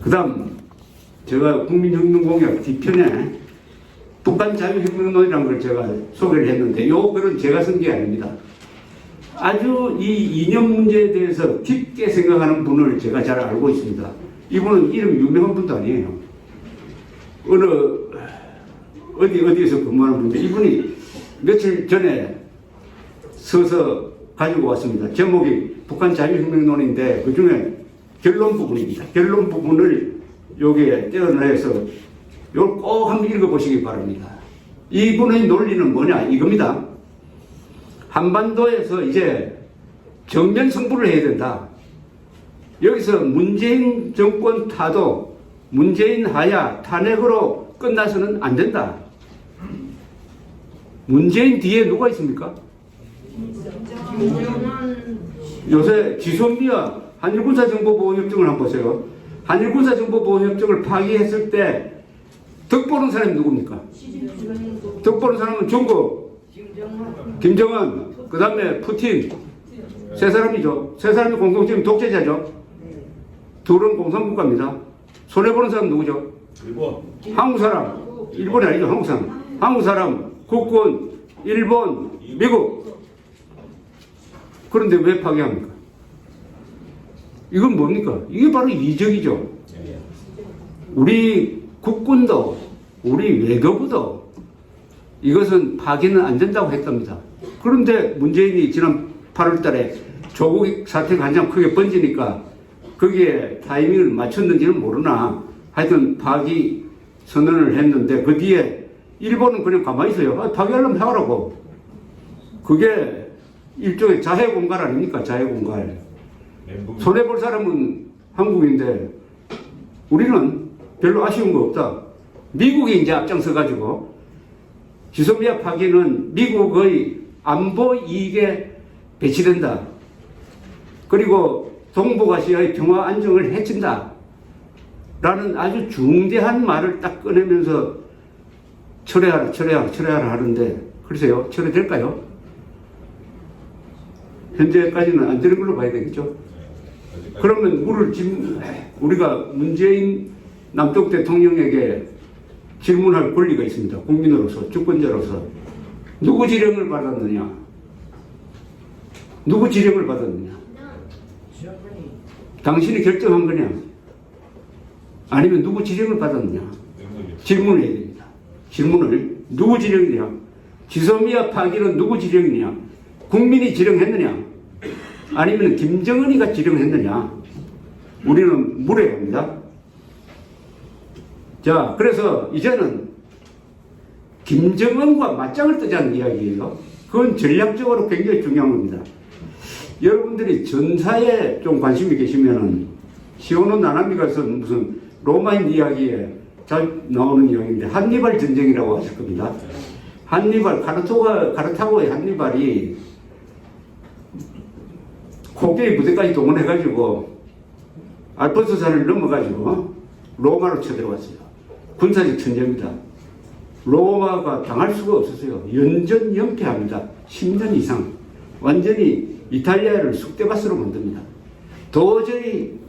그 다음 제가 국민혁명공약 뒤편에 북한 자유혁명론이라는 걸 제가 소개를 했는데 요 글은 제가 쓴 게 아닙니다. 아주 이 이념 문제에 대해서 깊게 생각하는 분을 제가 잘 알고 있습니다. 이분은 이름 유명한 분도 아니에요. 어디에서 근무하는 분인데 이분이 며칠 전에 써서 가지고 왔습니다. 제목이 북한 자유혁명론인데 그 중에 결론 부분입니다. 결론 부분을 여기에 떼어내서 이걸 꼭 한번 읽어보시기 바랍니다. 이분의 논리는 뭐냐 이겁니다. 한반도에서 이제 정면 승부를 해야 된다. 여기서 문재인 정권 타도 문재인 하야 탄핵으로 끝나서는 안 된다. 문재인 뒤에 누가 있습니까? 요새 지소미아 한일군사정보보호협정을 한번 보세요. 한일군사정보보호협정을 파기했을 때 덕보는 사람이 누굽니까? 덕보는 사람은 중국, 김정은, 그 다음에 푸틴, 세 사람이죠. 세 사람이 공동체는 독재자죠. 둘은 공산국가입니다. 손해보는 사람 누구죠? 일본. 한국 사람. 일본이 아니죠. 한국 사람. 한국 사람, 국군, 일본, 미국. 그런데 왜 파기합니까? 이건 뭡니까? 이게 바로 이적이죠. 우리 국군도, 우리 외교부도 이것은 파기는 안 된다고 했답니다. 그런데 문재인이 지난 8월 달에 조국 사태가 한참 크게 번지니까 거기에 타이밍을 맞췄는지는 모르나 하여튼 파기 선언을 했는데 그 뒤에 일본은 그냥 가만히 있어요. 파기하려면 해라고. 그게 일종의 자해공갈 아닙니까? 자해공갈. 손해볼 사람은 한국인데 우리는 별로 아쉬운 거 없다. 미국이 이제 앞장서가지고 지소미아 파기는 미국의 안보 이익에 배치된다. 그리고 동북아시아의 평화 안정을 해친다. 라는 아주 중대한 말을 딱 꺼내면서 철회하라 하는데 글쎄요, 철회될까요? 현재까지는 안 되는 걸로 봐야 되겠죠. 그러면 우리가 문재인 남쪽 대통령에게 질문할 권리가 있습니다. 국민으로서, 주권자로서. 누구 지령을 받았느냐? 누구 지령을 받았느냐? 당신이 결정한 거냐? 아니면 누구 지령을 받았느냐? 질문을 해야 됩니다. 질문을 누구 지령이냐? 지소미아 파기는 누구 지령이냐? 국민이 지령했느냐? 아니면 김정은이가 지령했느냐? 우리는 물어야 합니다. 자, 그래서 이제는 김정은과 맞짱을 뜨자는 이야기예요. 그건 전략적으로 굉장히 중요한 겁니다. 여러분들이 전사에 좀 관심이 계시면은 시오노 나나미가 쓴 무슨 로마인 이야기에 잘 나오는 이야기인데 한니발 전쟁이라고 하실 겁니다. 한니발, 카르타고의 한니발이 코게이 부대까지 동원해가지고 알프스산을 넘어가지고 로마로 쳐들어왔어요. 군사적 천재입니다. 로마가 당할 수가 없었어요. 연전연패합니다. 10년 이상. 완전히 이탈리아를 쑥대밭으로 만듭니다. 도저히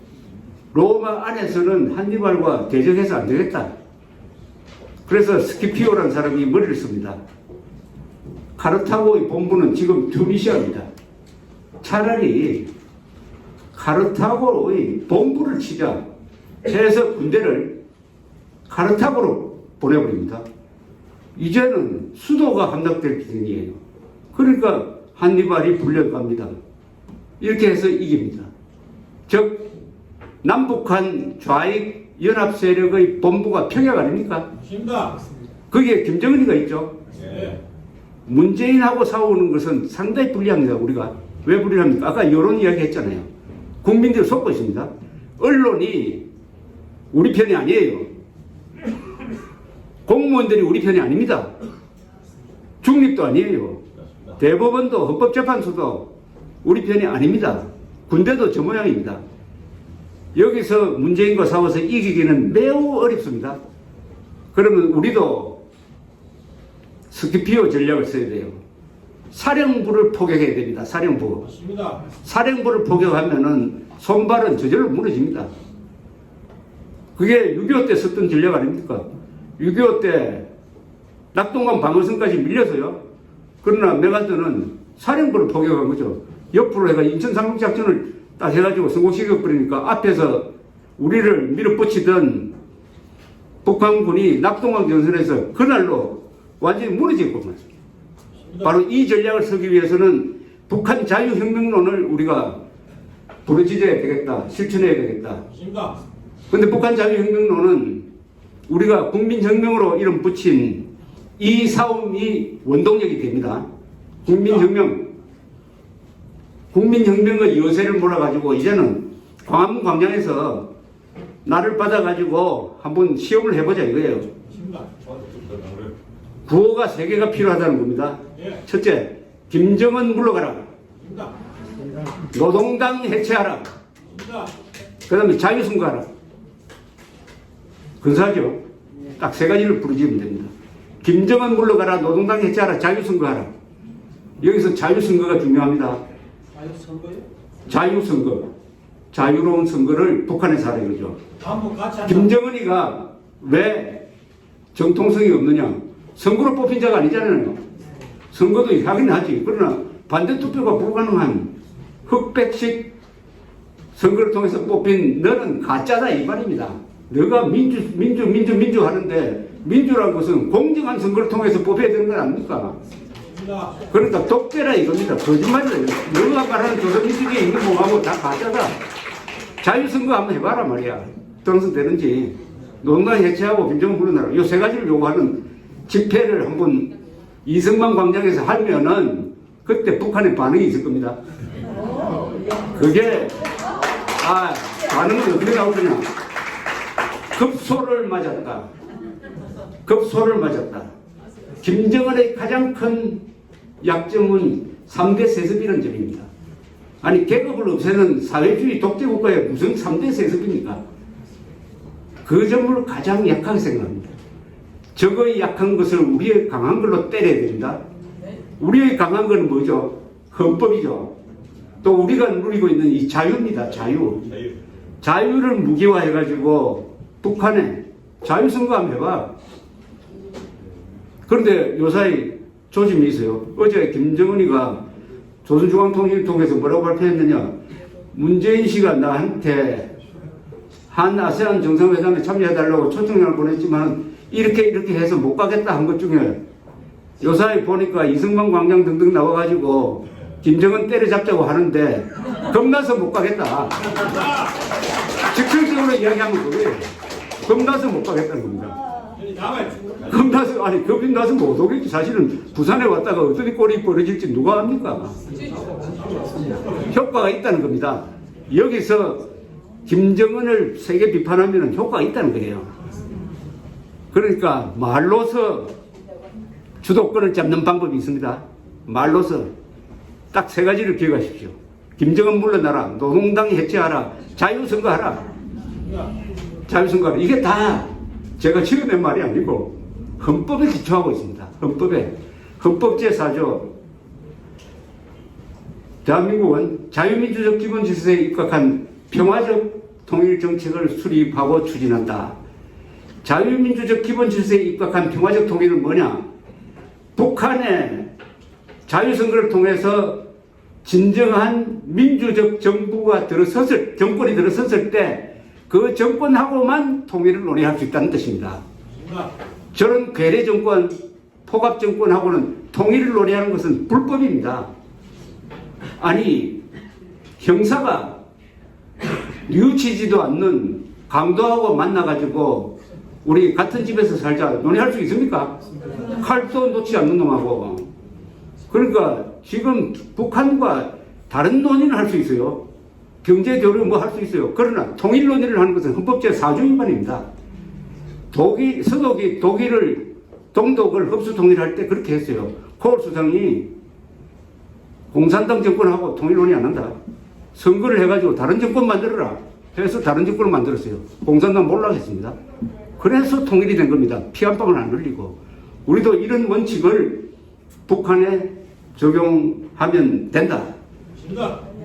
로마 안에서는 한니발과 대적해서 안 되겠다. 그래서 스키피오라는 사람이 머리를 씁니다. 카르타고의 본부는 지금 튜니시아입니다. 차라리 카르타고의 본부를 치자 해서 군대를 카르타고로 보내버립니다. 이제는 수도가 함락될 기능이에요. 그러니까 한니발이 불려갑니다. 이렇게 해서 이깁니다. 즉 남북한 좌익 연합 세력의 본부가 평양 아닙니까? 맞습니다. 거기에 김정은이가 있죠. 네. 문재인하고 싸우는 것은 상당히 불리합니다. 우리가 왜 불리합니까? 아까 이런 이야기 했잖아요. 국민들이 속고 있습니다. 언론이 우리 편이 아니에요. 공무원들이 우리 편이 아닙니다. 중립도 아니에요. 대법원도 헌법재판소도 우리 편이 아닙니다. 군대도 저 모양입니다. 여기서 문재인과 싸워서 이기기는 매우 어렵습니다. 그러면 우리도 스키피오 전략을 써야 돼요. 사령부를 포격해야 됩니다. 사령부. 맞습니다. 사령부를 포격하면은 손발은 저절로 무너집니다. 그게 6.25 때 썼던 전략 아닙니까? 6.25 때 낙동강 방어선까지 밀려서요. 그러나 메가드는 사령부를 포격한 거죠. 옆으로 해가 인천 상륙작전을 딱 해가지고 성공시켜버리니까 앞에서 우리를 밀어붙이던 북한군이 낙동강 전선에서 그날로 완전히 무너지고 바로 이 전략을 쓰기 위해서는 북한 자유혁명론을 우리가 부르짖어야 되겠다. 실천해야 되겠다. 그런데 북한 자유혁명론은 우리가 국민혁명으로 이름 붙인 이 싸움이 원동력이 됩니다. 국민혁명의 여세를 몰아가지고 이제는 광화문 광장에서 나를 받아가지고 한번 시험을 해보자 이거예요. 구호가 3개가 필요하다는 겁니다. 첫째, 김정은 물러가라. 노동당 해체하라. 그 다음에 자유선거하라. 근사하죠? 딱 3가지를 부르짖으면 됩니다. 김정은 물러가라, 노동당 해체하라, 자유선거하라. 여기서 자유선거가 중요합니다. 자유선거. 자유로운 선거를 북한에서 하라 이거죠. 김정은이가 왜 정통성이 없느냐? 선거로 뽑힌 자가 아니잖아요. 선거도 하긴 하지. 그러나 반대투표가 불가능한 흑백식 선거를 통해서 뽑힌 너는 가짜다 이 말입니다. 너가 민주 하는데 민주라는 것은 공정한 선거를 통해서 뽑혀야 되는 건 아닙니까? 그러니까 독재라 이겁니다. 거짓말이다. 너가 말하는 조선민주주의에 있는 뭐하고 다 가짜다. 자유선거 한번 해봐라 말이야. 당선되는지. 노동당 해체하고 김정은 물러나라. 이 3가지를 요구하는 집회를 한번 이승만 광장에서 하면은 그때 북한의 반응이 있을 겁니다. 그게 반응은 어떻게 나오느냐. 급소를 맞았다. 김정은의 가장 큰 약점은 3대 세습이라는 점입니다. 아니 계급을 없애는 사회주의 독재국가에 무슨 3대 세습입니까? 그 점을 가장 약하게 생각합니다. 적의 약한 것을 우리의 강한 걸로 때려야 됩니다. 우리의 강한 것은 뭐죠? 헌법이죠. 또 우리가 누리고 있는 이 자유입니다. 자유를 무기화해가지고 북한에 자유선거 한번 해봐. 그런데 요사이 조짐이 있어요. 어제 김정은이가 조선중앙통신을 통해서 뭐라고 발표했느냐. 문재인 씨가 나한테 한 아세안 정상회담에 참여해달라고 초청장을 보냈지만 이렇게 해서 못 가겠다 한 것 중에 요사이 보니까 이승만 광장 등등 나와가지고 김정은 때려잡자고 하는데 겁나서 못 가겠다. 직설적으로 이야기하면 그거예요. 겁나서 못 가겠다는 겁니다. 겁이 나서 못 오겠지. 사실은 부산에 왔다가 어떤 꼴이 벌어질지 누가 압니까? 효과가 있다는 겁니다. 여기서 김정은을 세게 비판하면 효과가 있다는 거예요. 그러니까 말로서 주도권을 잡는 방법이 있습니다. 말로서 딱 3가지를 기억하십시오. 김정은 물러나라, 노동당 해체하라, 자유선거하라. 이게 다 제가 지어낸 말이 아니고 헌법에 기초하고 있습니다. 헌법 제4조 대한민국은 자유민주적 기본질서에 입각한 평화적 통일 정책을 수립하고 추진한다. 자유민주적 기본질서에 입각한 평화적 통일은 뭐냐? 북한의 자유선거를 통해서 진정한 민주적 정권이 들어섰을 때 그 정권하고만 통일을 논의할 수 있다는 뜻입니다. 저런 괴뢰 정권, 포갑 정권하고는 통일을 논의하는 것은 불법입니다. 아니 형사가 뉘우치지도 않는 강도하고 만나가지고 우리 같은 집에서 살자 논의할 수 있습니까? 칼도 놓지 않는 놈하고. 그러니까 지금 북한과 다른 논의는 할 수 있어요. 경제교류 뭐 할 수 있어요. 그러나 통일 논의를 하는 것은 헌법 제4조 위반입니다. 서독이 동독을 흡수 통일할 때 그렇게 했어요. 코올 수상이 공산당 정권하고 통일 논의 안 한다. 선거를 해가지고 다른 정권 만들어라 해서 다른 정권을 만들었어요. 공산당 몰락 했습니다. 그래서 통일이 된 겁니다. 피 한 방울 안 흘리고. 우리도 이런 원칙을 북한에 적용하면 된다.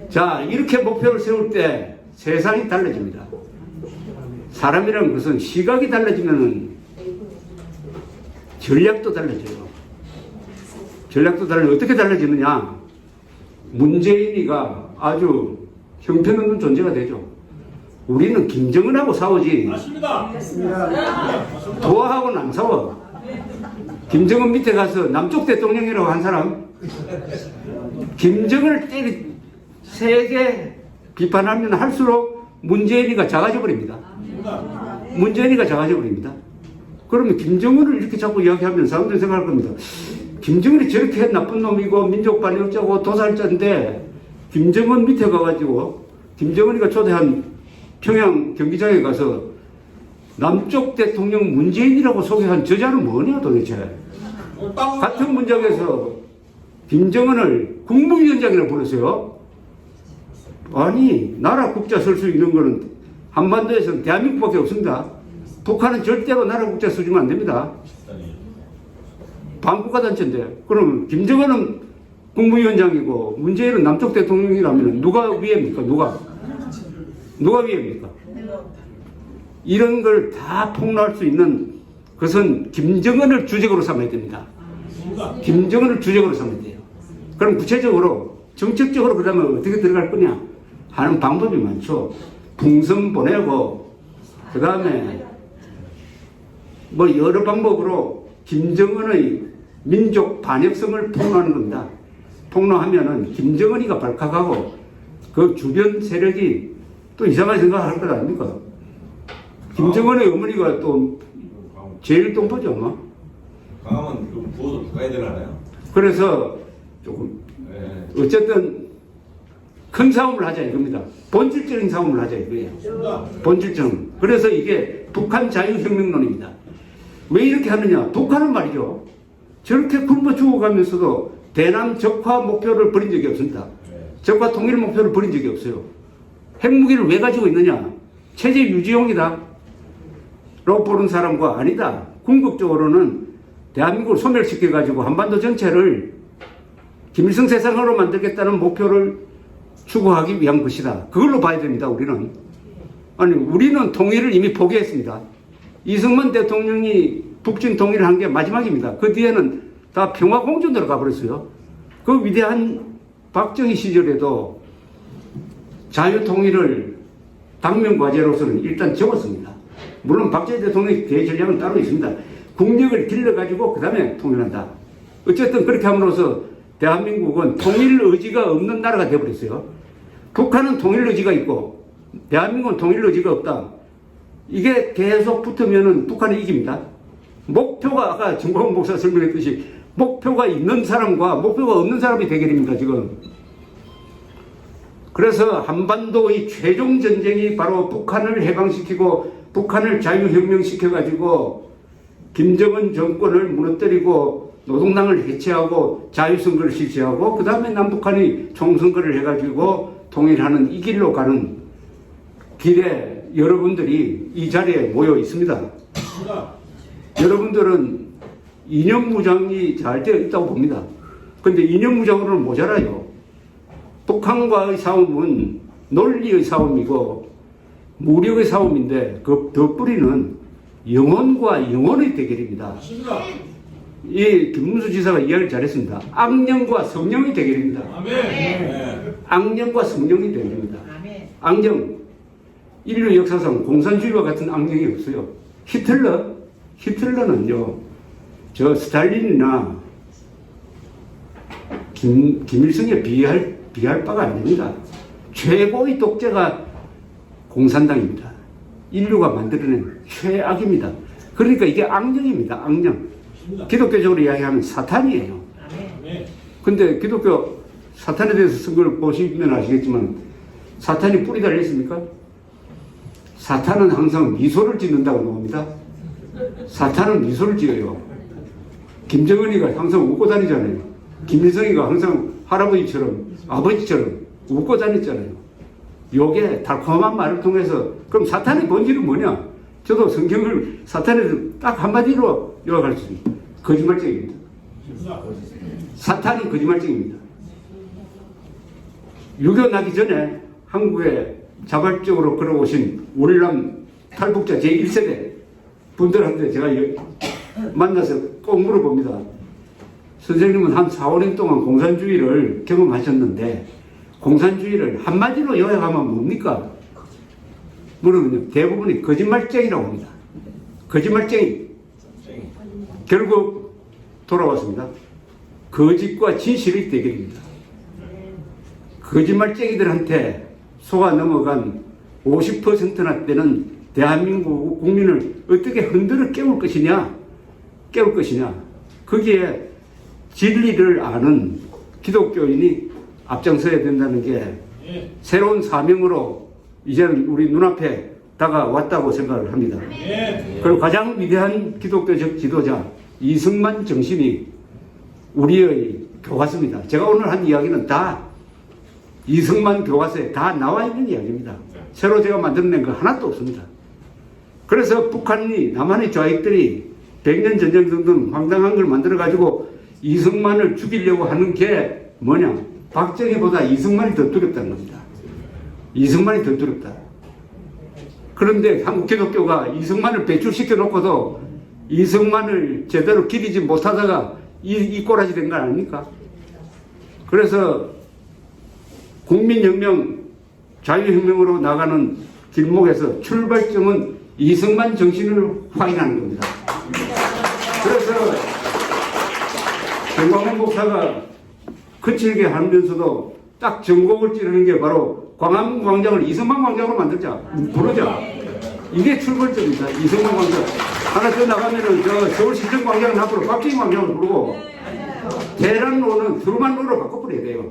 자, 이렇게 목표를 세울 때 세상이 달라집니다. 사람이라는 것은 시각이 달라지면 전략도 달라져요. 전략도 달라져. 어떻게 달라지느냐? 문재인이가 아주 형편없는 존재가 되죠. 우리는 김정은하고 싸우지. 맞습니다. 도하고는 안 싸워. 김정은 밑에 가서 남쪽 대통령이라고 한 사람, 김정은을 세게 비판하면 할수록 문재인이가 작아져 버립니다. 문재인이가 작아져 버립니다. 그러면 김정은을 이렇게 자꾸 이야기하면 사람들이 생각할 겁니다. 김정은이 저렇게 나쁜 놈이고 민족반이 어쩌고 도살자인데 김정은 밑에 가가지고 김정은이가 초대한 평양 경기장에 가서 남쪽 대통령 문재인이라고 소개한 저자는 뭐냐 도대체. 같은 문장에서 김정은을 국무위원장이라고 부르세요. 아니 나라 국자 쓸 수 있는 거는 한반도에서는 대한민국밖에 없습니다. 북한은 절대로 나라 국자 쓰시면 안 됩니다. 반국가단체인데. 그럼 김정은은 국무위원장이고 문재인은 남쪽 대통령이라면 누가 위입니까? 누가 위입니까? 이런 걸 다 폭로할 수 있는 것은 김정은을 주적으로 삼아야 됩니다. 김정은을 주적으로 삼아야 돼요. 그럼 구체적으로 정책적으로 그러면 어떻게 들어갈 거냐 하는 방법이 많죠. 풍선 보내고 그 다음에 뭐 여러 방법으로 김정은의 민족 반역성을 폭로하는 겁니다. 폭로하면은 김정은이가 발칵하고 그 주변 세력이 또 이상한 생각을 할 것 아닙니까? 김정은의 어머니가 또 제일 똥보죠, 뭐. 강하면 부어도 가야 되나요? 그래서 조금 어쨌든 큰 싸움을 하자 이겁니다. 본질적인 싸움을 하자 이거예요. 본질적인. 그래서 이게 북한 자유혁명론입니다. 왜 이렇게 하느냐? 북한은 말이죠. 저렇게 굶어 죽어가면서도 대남 적화 목표를 버린 적이 없습니다. 적화 통일 목표를 버린 적이 없어요. 핵무기를 왜 가지고 있느냐? 체제 유지용이다. 라고 보는 사람과 아니다. 궁극적으로는 대한민국을 소멸시켜가지고 한반도 전체를 김일성 세상으로 만들겠다는 목표를 추구하기 위한 것이다. 그걸로 봐야 됩니다, 우리는. 아니, 우리는 통일을 이미 포기했습니다. 이승만 대통령이 북진 통일을 한 게 마지막입니다. 그 뒤에는 다 평화공존으로 가버렸어요. 그 위대한 박정희 시절에도 자유통일을 당면과제로서는 일단 적었습니다. 물론 박정희 대통령의 대전략은 따로 있습니다. 국력을 길러가지고 그 다음에 통일한다. 어쨌든 그렇게 함으로써 대한민국은 통일 의지가 없는 나라가 되어버렸어요. 북한은 통일 의지가 있고 대한민국은 통일 의지가 없다. 이게 계속 붙으면은 북한이 이깁니다. 목표가 아까 정광훈 목사 설명했듯이 목표가 있는 사람과 목표가 없는 사람이 대결입니다, 지금. 그래서 한반도의 최종 전쟁이 바로 북한을 해방시키고 북한을 자유혁명시켜가지고 김정은 정권을 무너뜨리고 노동당을 해체하고 자유선거를 실시하고 그 다음에 남북한이 총선거를 해가지고 통일하는 이 길로 가는 길에 여러분들이 이 자리에 모여 있습니다. 여러분들은 이념무장이 잘 되어 있다고 봅니다. 그런데 이념무장으로는 모자라요. 북한과의 싸움은 논리의 싸움이고 무력의 싸움인데 그 덧뿌리는 영혼과 영혼의 대결입니다. 이 김문수 지사가 이야기를 잘했습니다. 악령과 성령의 대결입니다. 악령과 성령의 대결입니다. 악령. 인류 역사상 공산주의와 같은 악령이 없어요. 히틀러는요, 저 스탈린이나 김일성에 비할 바가 아닙니다. 최고의 독재가 공산당입니다. 인류가 만들어낸 최악입니다. 그러니까 이게 악령입니다. 악령. 기독교적으로 이야기하면 사탄이에요. 근데 기독교 사탄에 대해서 쓴 걸 보시면 아시겠지만 사탄이 뿌리 달렸습니까? 사탄은 항상 미소를 짓는다고 나옵니다. 사탄은 미소를 지어요. 김정은이가 항상 웃고 다니잖아요. 김일성이가 항상 할아버지처럼 아버지처럼 웃고 다녔잖아요. 요게 달콤한 말을 통해서 그럼 사탄의 본질은 뭐냐? 저도 성경을 사탄에서 딱 한마디로 요약할 수 있습니다. 거짓말쟁입니다. 사탄은 거짓말쟁입니다. 유교 나기 전에 한국에 자발적으로 걸어오신 월남 탈북자 제1세대 분들한테 제가 만나서 꼭 물어봅니다. 선생님은 한 4, 5년 동안 공산주의를 경험하셨는데 공산주의를 한마디로 요약하면 뭡니까? 물으면요. 대부분이 거짓말쟁이라고 합니다. 거짓말쟁이. 결국 돌아왔습니다. 거짓과 진실의 대결입니다. 거짓말쟁이들한테 속아 넘어간 50%나 되는 대한민국 국민을 어떻게 흔들어 깨울 것이냐? 거기에 진리를 아는 기독교인이 앞장서야 된다는 게 새로운 사명으로 이제는 우리 눈앞에 다가왔다고 생각을 합니다. 그리고 가장 위대한 기독교적 지도자 이승만 정신이 우리의 교과서입니다. 제가 오늘 한 이야기는 다 이승만 교과서에 다 나와 있는 이야기입니다. 새로 제가 만들어낸 거 하나도 없습니다. 그래서 북한이 남한의 좌익들이 100년 전쟁 등등 황당한 걸 만들어가지고 이승만을 죽이려고 하는 게 뭐냐? 박정희보다 이승만이 더 두렵다는 겁니다. 이승만이 더 두렵다. 그런데 한국 기독교가 이승만을 배출시켜 놓고도 이승만을 제대로 기리지 못하다가 이 꼬라지 된 거 아닙니까? 그래서 국민혁명, 자유혁명으로 나가는 길목에서 출발점은 이승만 정신을 확인하는 겁니다. 그래서 정광훈 목사가 거칠게 하면서도 딱 전곡을 찌르는 게 바로 광화문 광장을 이승만 광장으로 만들자, 부르자. 이게 출발점입니다. 이승만 광장. 하나 더 나가면은 저 서울시청 광장은 앞으로 박정희 광장을 부르고 대란로는 트루만로로 바꿔버려야 돼요.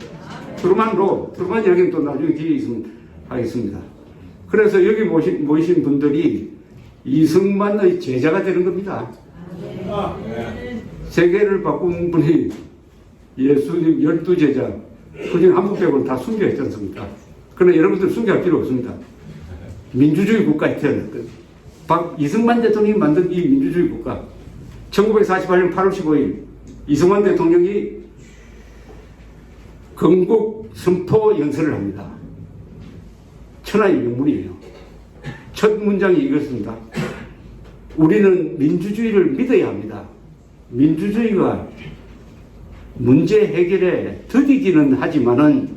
트루만로. 트루만 이야기는 또 나중에 뒤에 있으면 하겠습니다. 그래서 여기 모이신 분들이 이승만의 제자가 되는 겁니다. 세계를 바꾼 분이 예수님 12제자, 그중 한국 빼고는 다 순교했지 않습니까? 그러나 여러분들 순교할 필요 없습니다. 민주주의 국가에 태어났거든요. 이승만 대통령이 만든 이 민주주의 국가, 1948년 8월 15일 이승만 대통령이 건국 선포 연설을 합니다. 천하의 명문이에요. 첫 문장이 이것입니다. 우리는 민주주의를 믿어야 합니다. 민주주의가 문제 해결에 더디기는 하지만은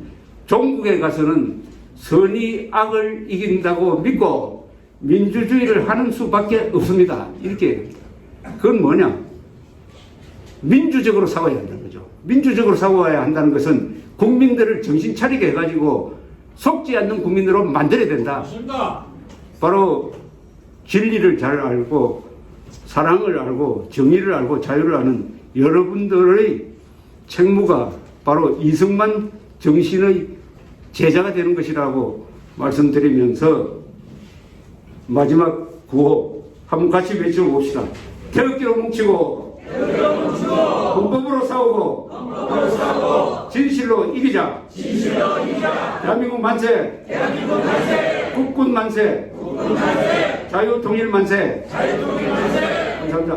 종국에 가서는 선이 악을 이긴다고 믿고 민주주의를 하는 수밖에 없습니다. 이렇게 얘기합니다. 그건 뭐냐? 민주적으로 싸워야 한다는 거죠. 민주적으로 싸워야 한다는 것은 국민들을 정신 차리게 해가지고 속지 않는 국민으로 만들어야 된다. 바로 진리를 잘 알고 사랑을 알고 정의를 알고 자유를 아는 여러분들의 책무가 바로 이승만 정신의 제자가 되는 것이라고 말씀드리면서 마지막 구호 한번 같이 외쳐봅시다. 태극기로 뭉치고 헌법으로 싸우고 진실로 이기자. 대한민국 만세. 국군 만세. 자유통일 만세. 감사합니다.